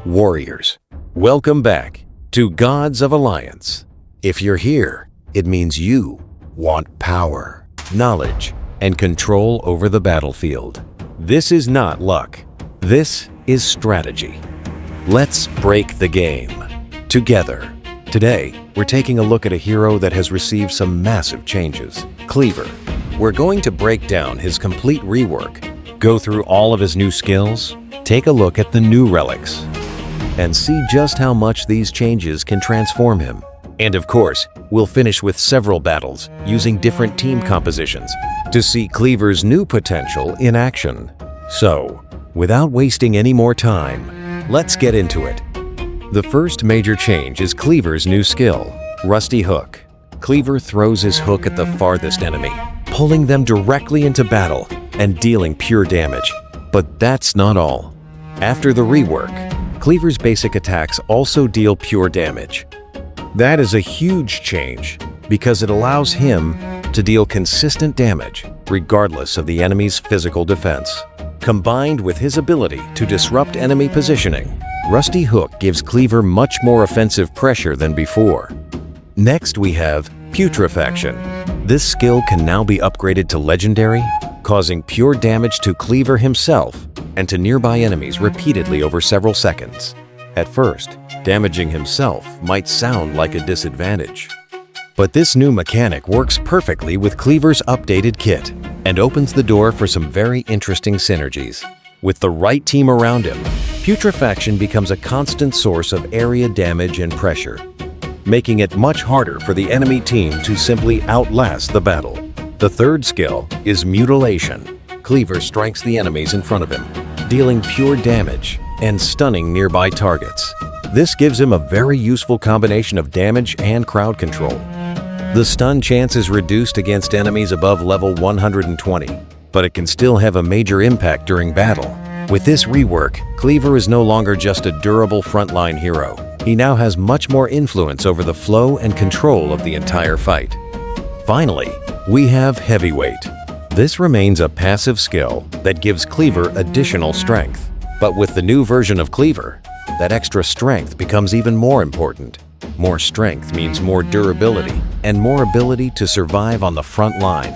Warriors, welcome back to Gods of Alliance. If you're here, it means you want power, knowledge, and control over the battlefield. This is not luck. This is strategy. Let's break the game together. Today, we're taking a look at a hero that has received some massive changes, Cleaver. We're going to break down his complete rework, go through all of his new skills, take a look at the new relics, and see just how much these changes can transform him. And of course, we'll finish with several battles using different team compositions to see Cleaver's new potential in action. So, without wasting any more time, let's get into it. The first major change is Cleaver's new skill, Rusty Hook. Cleaver throws his hook at the farthest enemy, pulling them directly into battle and dealing pure damage. But that's not all. After the rework, Cleaver's basic attacks also deal pure damage. That is a huge change because it allows him to deal consistent damage regardless of the enemy's physical defense. Combined with his ability to disrupt enemy positioning, Rusty Hook gives Cleaver much more offensive pressure than before. Next we have Putrefaction. This skill can now be upgraded to Legendary, causing pure damage to Cleaver himself and to nearby enemies repeatedly over several seconds. At first, damaging himself might sound like a disadvantage. But this new mechanic works perfectly with Cleaver's updated kit and opens the door for some very interesting synergies. With the right team around him, Putrefaction becomes a constant source of area damage and pressure, making it much harder for the enemy team to simply outlast the battle. The third skill is Mutilation. Cleaver strikes the enemies in front of him, dealing pure damage and stunning nearby targets. This gives him a very useful combination of damage and crowd control. The stun chance is reduced against enemies above level 120, but it can still have a major impact during battle. With this rework, Cleaver is no longer just a durable frontline hero. He now has much more influence over the flow and control of the entire fight. Finally, we have Heavyweight. This remains a passive skill that gives Cleaver additional strength. But with the new version of Cleaver, that extra strength becomes even more important. More strength means more durability and more ability to survive on the front line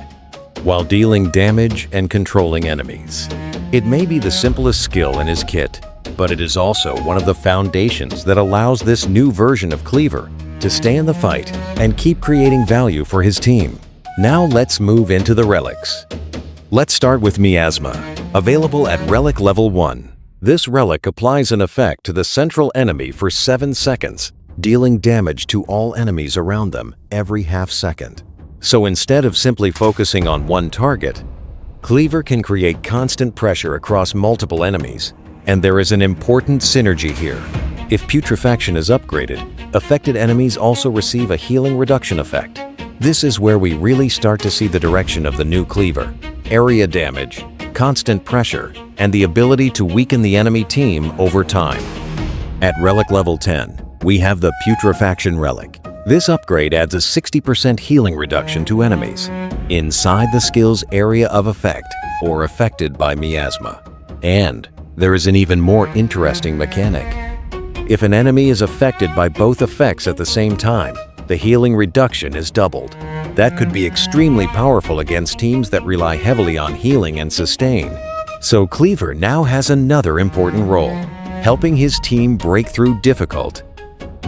while dealing damage and controlling enemies. It may be the simplest skill in his kit, but it is also one of the foundations that allows this new version of Cleaver to stay in the fight and keep creating value for his team. Now let's move into the relics. Let's start with Miasma, available at Relic Level 1. This relic applies an effect to the central enemy for 7 seconds, dealing damage to all enemies around them every half second. So instead of simply focusing on one target, Cleaver can create constant pressure across multiple enemies. And there is an important synergy here. If Putrefaction is upgraded, affected enemies also receive a healing reduction effect. This is where we really start to see the direction of the new Cleaver. Area damage, constant pressure, and the ability to weaken the enemy team over time. At Relic Level 10, we have the Putrefaction Relic. This upgrade adds a 60% healing reduction to enemies inside the skill's area of effect or affected by Miasma. And there is an even more interesting mechanic. If an enemy is affected by both effects at the same time, the healing reduction is doubled. That could be extremely powerful against teams that rely heavily on healing and sustain. So Cleaver now has another important role, helping his team break through difficult,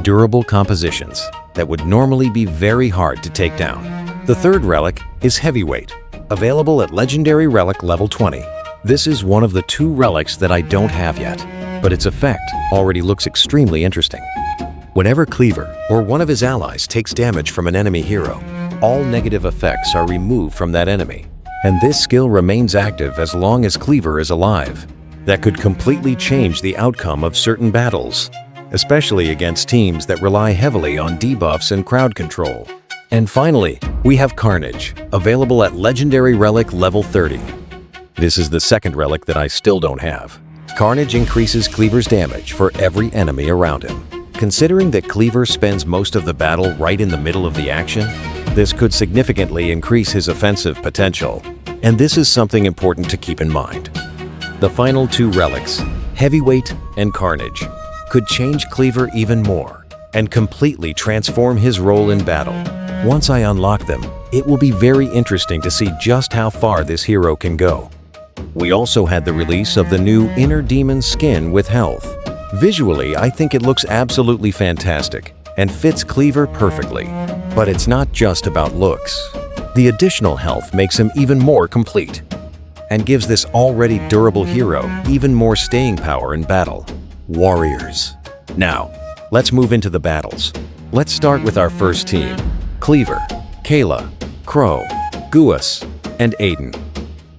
durable compositions that would normally be very hard to take down. The third relic is Heavyweight, available at Legendary Relic Level 20. This is one of the 2 relics that I don't have yet, but its effect already looks extremely interesting. Whenever Cleaver or one of his allies takes damage from an enemy hero, all negative effects are removed from that enemy, and this skill remains active as long as Cleaver is alive. That could completely change the outcome of certain battles, especially against teams that rely heavily on debuffs and crowd control. And finally, we have Carnage, available at Legendary Relic Level 30. This is the second relic that I still don't have. Carnage increases Cleaver's damage for every enemy around him. Considering that Cleaver spends most of the battle right in the middle of the action, this could significantly increase his offensive potential. And this is something important to keep in mind. The final 2 relics, Heavyweight and Carnage. could change Cleaver even more and completely transform his role in battle. Once I unlock them, it will be very interesting to see just how far this hero can go. We also had the release of the new Inner Demon skin with health. Visually, I think it looks absolutely fantastic and fits Cleaver perfectly. But it's not just about looks. The additional health makes him even more complete and gives this already durable hero even more staying power in battle. Warriors. Now, let's move into the battles. Let's start with our first team: Cleaver, Kayla, Crow, Guus, and Aiden.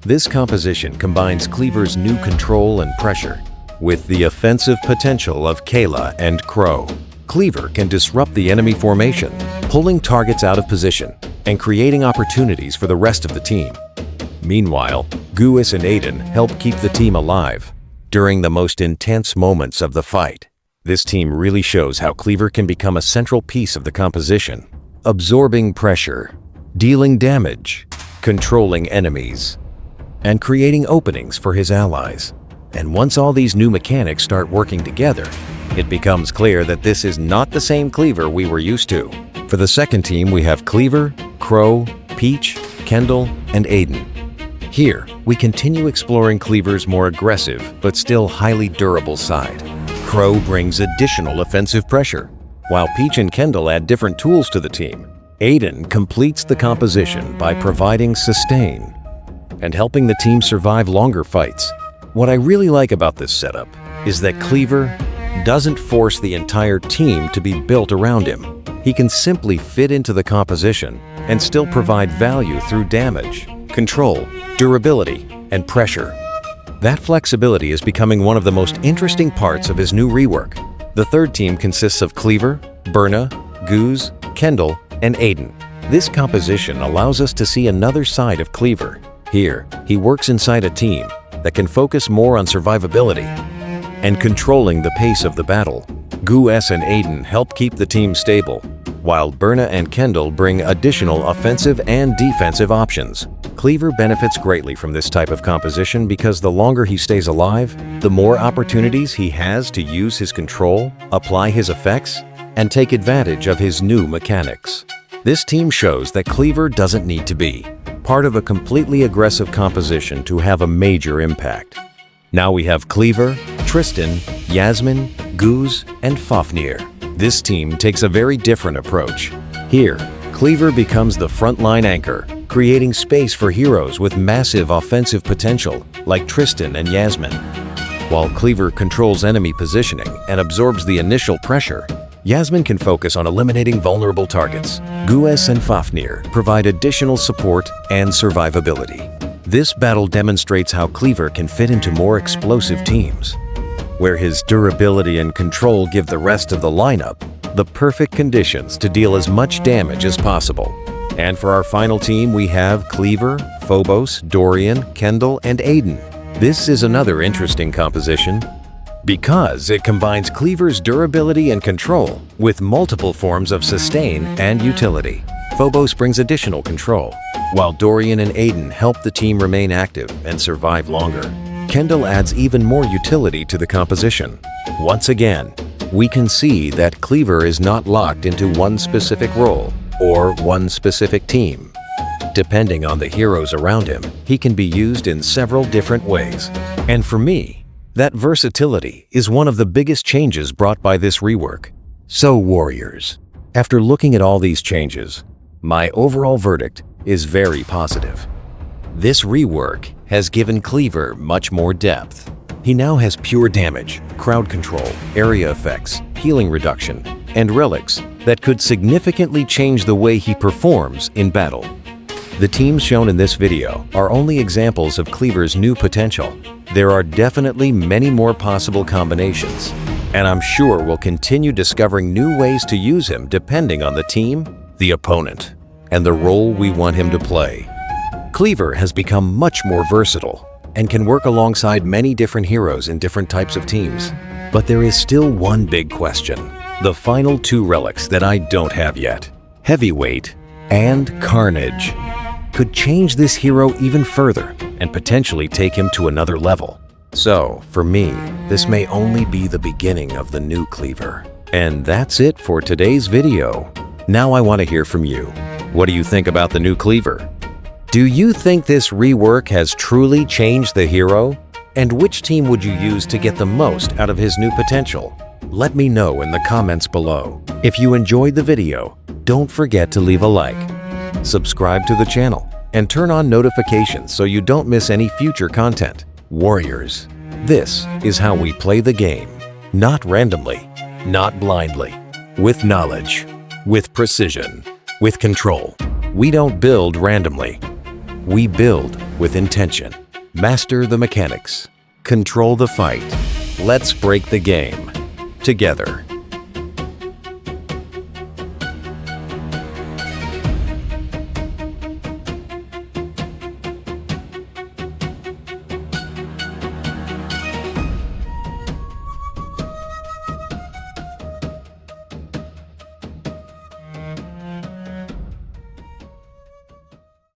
This composition combines Cleaver's new control and pressure with the offensive potential of Kayla and Crow. Cleaver can disrupt the enemy formation, pulling targets out of position and creating opportunities for the rest of the team. Meanwhile, Guus and Aiden help keep the team alive during the most intense moments of the fight. This team really shows how Cleaver can become a central piece of the composition, absorbing pressure, dealing damage, controlling enemies, and creating openings for his allies. And once all these new mechanics start working together, it becomes clear that this is not the same Cleaver we were used to. For the second team, we have Cleaver, Crow, Peach, Kendall, and Aiden. Here, we continue exploring Cleaver's more aggressive but still highly durable side. Crow brings additional offensive pressure, while Peach and Kendall add different tools to the team. Aiden completes the composition by providing sustain and helping the team survive longer fights. What I really like about this setup is that Cleaver doesn't force the entire team to be built around him. He can simply fit into the composition and still provide value through damage, control, durability, and pressure. That flexibility is becoming one of the most interesting parts of his new rework. The third team consists of Cleaver, Berna, Guz, Kendall, and Aiden. This composition allows us to see another side of Cleaver. Here, he works inside a team that can focus more on survivability and controlling the pace of the battle. Guus and Aiden help keep the team stable, while Berna and Kendall bring additional offensive and defensive options. Cleaver benefits greatly from this type of composition because the longer he stays alive, the more opportunities he has to use his control, apply his effects, and take advantage of his new mechanics. This team shows that Cleaver doesn't need to be part of a completely aggressive composition to have a major impact. Now we have Cleaver, Tristan, Yasmin, Guz, and Fafnir. This team takes a very different approach. Here, Cleaver becomes the frontline anchor, creating space for heroes with massive offensive potential, like Tristan and Yasmin. While Cleaver controls enemy positioning and absorbs the initial pressure, Yasmin can focus on eliminating vulnerable targets. Guus and Fafnir provide additional support and survivability. This battle demonstrates how Cleaver can fit into more explosive teams, where his durability and control give the rest of the lineup the perfect conditions to deal as much damage as possible. And for our final team, we have Cleaver, Phobos, Dorian, Kendall, and Aiden. This is another interesting composition because it combines Cleaver's durability and control with multiple forms of sustain and utility. Phobos brings additional control, while Dorian and Aiden help the team remain active and survive longer. Kendall adds even more utility to the composition. Once again, we can see that Cleaver is not locked into one specific role or one specific team. Depending on the heroes around him, he can be used in several different ways. And for me, that versatility is one of the biggest changes brought by this rework. So warriors, after looking at all these changes, my overall verdict is very positive. This rework has given Cleaver much more depth. He now has pure damage, crowd control, area effects, healing reduction, and relics that could significantly change the way he performs in battle. The teams shown in this video are only examples of Cleaver's new potential. There are definitely many more possible combinations, and I'm sure we'll continue discovering new ways to use him depending on the team, the opponent, and the role we want him to play. Cleaver has become much more versatile and can work alongside many different heroes in different types of teams. But there is still one big question: the final two relics that I don't have yet, Heavyweight and Carnage, could change this hero even further and potentially take him to another level. So, for me, this may only be the beginning of the new Cleaver. And that's it for today's video. Now I want to hear from you. What do you think about the new Cleaver? Do you think this rework has truly changed the hero? And which team would you use to get the most out of his new potential? Let me know in the comments below. If you enjoyed the video, don't forget to leave a like, subscribe to the channel, and turn on notifications so you don't miss any future content. Warriors, this is how we play the game. Not randomly, not blindly. With knowledge, with precision, with control. We don't build randomly. We build with intention. Master the mechanics. Control the fight. Let's break the game together.